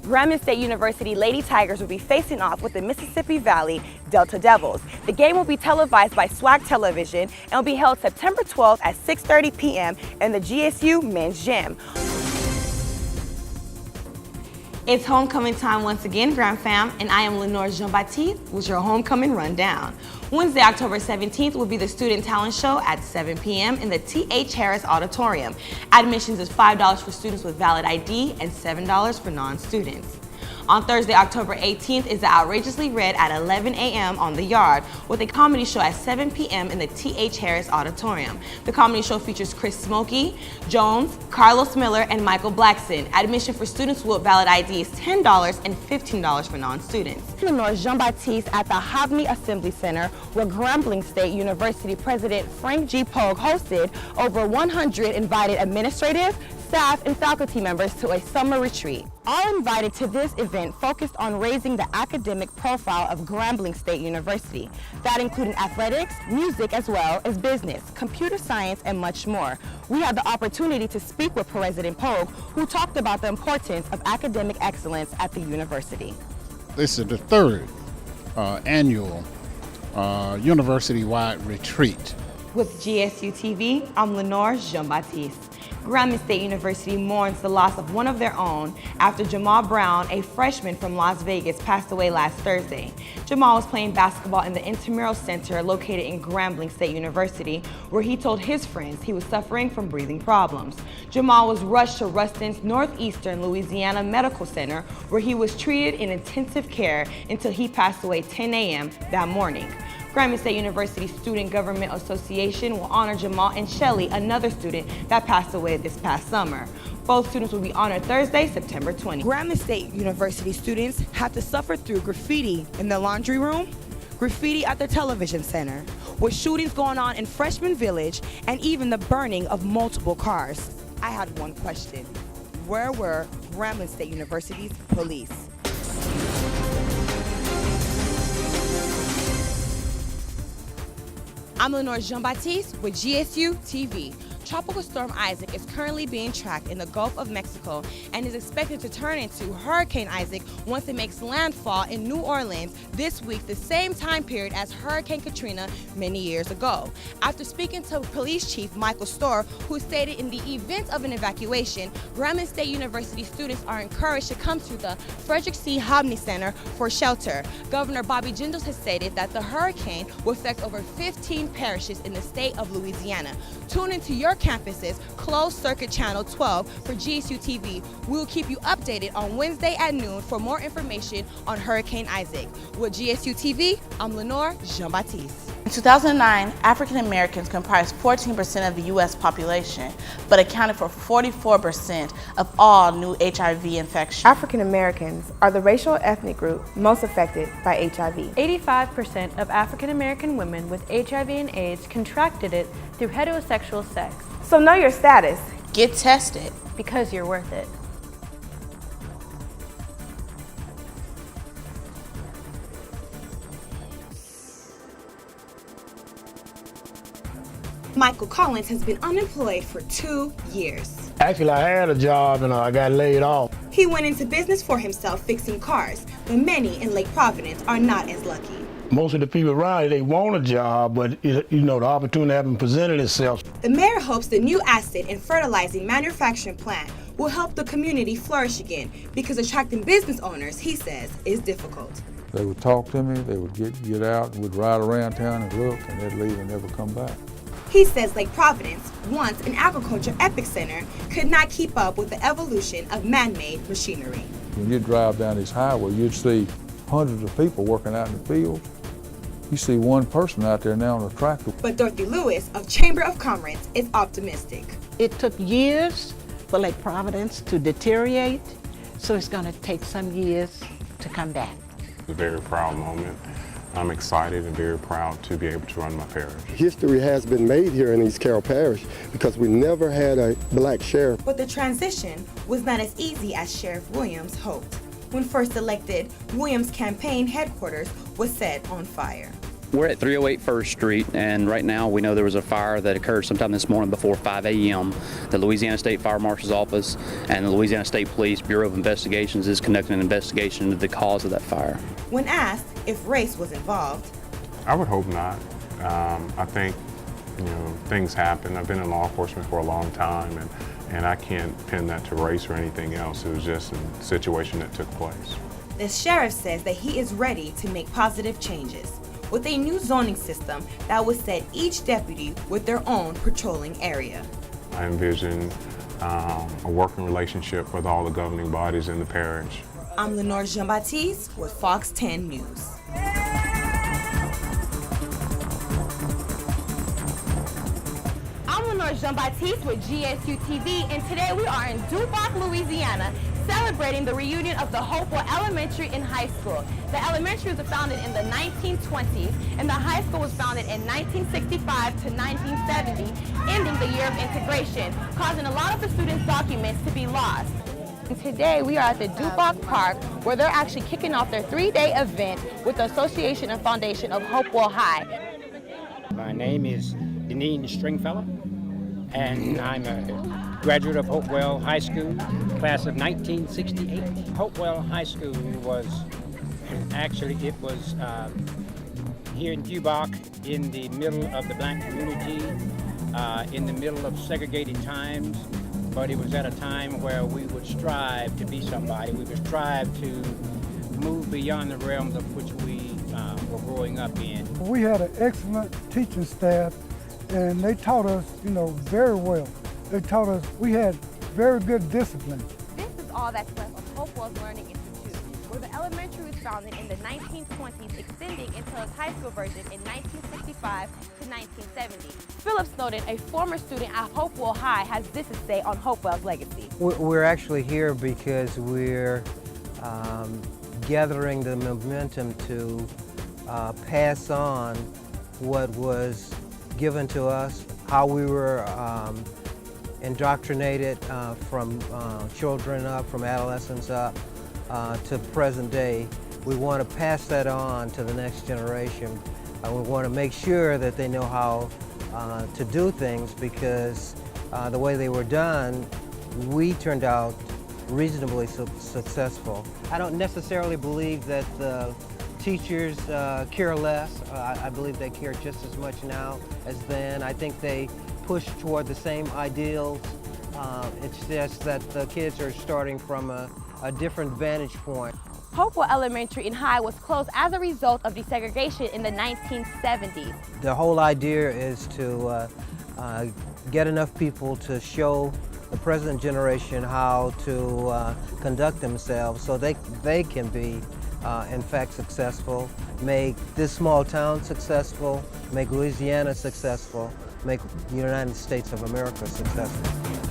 Grambling State University Lady Tigers will be facing off with the Mississippi Valley Delta Devils. The game will be televised by SWAC Television and will be held September 12th at 6:30 p.m. in the GSU Men's Gym. It's homecoming time once again, Grand Fam, and I am K.Lenore Jean-Baptiste with your homecoming rundown. Wednesday, October 17th will be the Student Talent Show at 7 p.m. in the T.H. Harris Auditorium. Admissions is $5 for students with valid ID and $7 for non-students. On Thursday, October 18th is the Outrageously Red at 11 a.m. on the Yard with a comedy show at 7 p.m. in the T.H. Harris Auditorium. The comedy show features Chris Smokey, Jones, Carlos Miller, and Michael Blackson. Admission for students with valid ID is $10 and $15 for non-students. K.Lenore Jean-Baptiste at the Hobney Assembly Center, where Grambling State University President Frank G. Pogue hosted over 100 invited administrative, staff, and faculty members to a summer retreat. All invited to this event focused on raising the academic profile of Grambling State University. That included athletics, music, as well as business, computer science, and much more. We had the opportunity to speak with President Pogue, who talked about the importance of academic excellence at the university. This is the third annual university-wide retreat. With GSU TV, I'm K.Lenore Jean-Baptiste. Grambling State University mourns the loss of one of their own after Jamal Brown, a freshman from Las Vegas, passed away last Thursday. Jamal was playing basketball in the Intramural Center located in Grambling State University, where he told his friends he was suffering from breathing problems. Jamal was rushed to Ruston's Northeastern Louisiana Medical Center, where he was treated in intensive care until he passed away 10 a.m. that morning. Grambling State University Student Government Association will honor Jamal and Shelly, another student that passed away this past summer. Both students will be honored Thursday, September 20th. Grambling State University students have to suffer through graffiti in the laundry room, graffiti at the television center, with shootings going on in Freshman Village, and even the burning of multiple cars. I had one question. Where were Grambling State University's police? I'm K.Lenore Jean-Baptiste with GSU TV. Tropical Storm Isaac is currently being tracked in the Gulf of Mexico and is expected to turn into Hurricane Isaac once it makes landfall in New Orleans this week, the same time period as Hurricane Katrina many years ago. After speaking to Police Chief Michael Storr, who stated in the event of an evacuation, Grambling State University students are encouraged to come to the Frederick C. Hobney Center for shelter. Governor Bobby Jindal has stated that the hurricane will affect over 15 parishes in the state of Louisiana. Tune into your campus's closed circuit channel 12 for GSU TV. We will keep you updated on Wednesday at noon for more information on Hurricane Isaac. With GSU TV, I'm K.Lenore Jean-Baptiste. In 2009, African Americans comprised 14% of the U.S. population, but accounted for 44% of all new HIV infections. African Americans are the racial ethnic group most affected by HIV. 85% of African American women with HIV and AIDS contracted it through heterosexual sex. So know your status. Get tested. Because you're worth it. Michael Collins has been unemployed for 2 years. Actually, I had a job and I got laid off. He went into business for himself fixing cars, but many in Lake Providence are not as lucky. Most of the people around here, they want a job, but the opportunity hasn't presented itself. The mayor hopes the new acid and fertilizing manufacturing plant will help the community flourish again, because attracting business owners, he says, is difficult. They would talk to me, they would get out, and we'd ride around town and look, and they'd leave and never come back. He says Lake Providence, once an agriculture epicenter, could not keep up with the evolution of man-made machinery. When you drive down this highway, you'd see hundreds of people working out in the fields. You see one person out there now on a tractor. But Dorothy Lewis of Chamber of Commerce is optimistic. It took years for Lake Providence to deteriorate, so it's going to take some years to come back. It's a very proud moment. I'm excited and very proud to be able to run my parish. History has been made here in East Carroll Parish because we never had a black sheriff. But the transition was not as easy as Sheriff Williams hoped. When first elected, Williams' campaign headquarters was set on fire. We're at 308 First Street, and right now we know there was a fire that occurred sometime this morning before 5 a.m. The Louisiana State Fire Marshal's Office and the Louisiana State Police Bureau of Investigations is conducting an investigation into the cause of that fire. When asked if race was involved, I would hope not. I think, things happen. I've been in law enforcement for a long time, and I can't pin that to race or anything else. It was just a situation that took place. the sheriff says that he is ready to make positive changes with a new zoning system that would set each deputy with their own patrolling area. I envision a working relationship with all the governing bodies in the parish. I'm Lenore Jean-Baptiste with Fox 10 News. I'm Lenore Jean-Baptiste with GSU TV, and today we are in Duboc, Louisiana, celebrating the reunion of the Hopewell Elementary and High School. The elementary was founded in the 1920s, and the high school was founded in 1965 to 1970, ending the year of integration, causing a lot of the students' documents to be lost. And today we are at the Duboc Park, where they're actually kicking off their 3-day event with the Association and Foundation of Hopewell High. My name is Deneen Stringfellow, and I'm a graduate of Hopewell High School, class of 1968. Hopewell High School was, here in Duboc, in the middle of the black community, in the middle of segregated times, but it was at a time where we would strive to be somebody. We would strive to move beyond the realms of which we were growing up in. We had an excellent teaching staff, and they taught us, very well. They taught us, we had very good discipline. This is all that's left of Hopewell's Learning Institute, where the elementary was founded in the 1920s, extending into its high school version in 1965 to 1970. Philip Snowden, a former student at Hopewell High, has this to say on Hopewell's legacy. We're actually here because we're gathering the momentum to pass on what was given to us, how we were indoctrinated from children up, from adolescents up to present day. We want to pass that on to the next generation. We want to make sure that they know how to do things, because the way they were done, we turned out reasonably successful. I don't necessarily believe that the teachers care less. I believe they care just as much now as then. I think they push toward the same ideals. It's just that the kids are starting from a different vantage point. Hopewell Elementary and High was closed as a result of desegregation in the 1970s. The whole idea is to get enough people to show the present generation how to conduct themselves so they can be in fact successful, make this small town successful, make Louisiana successful, make the United States of America successful.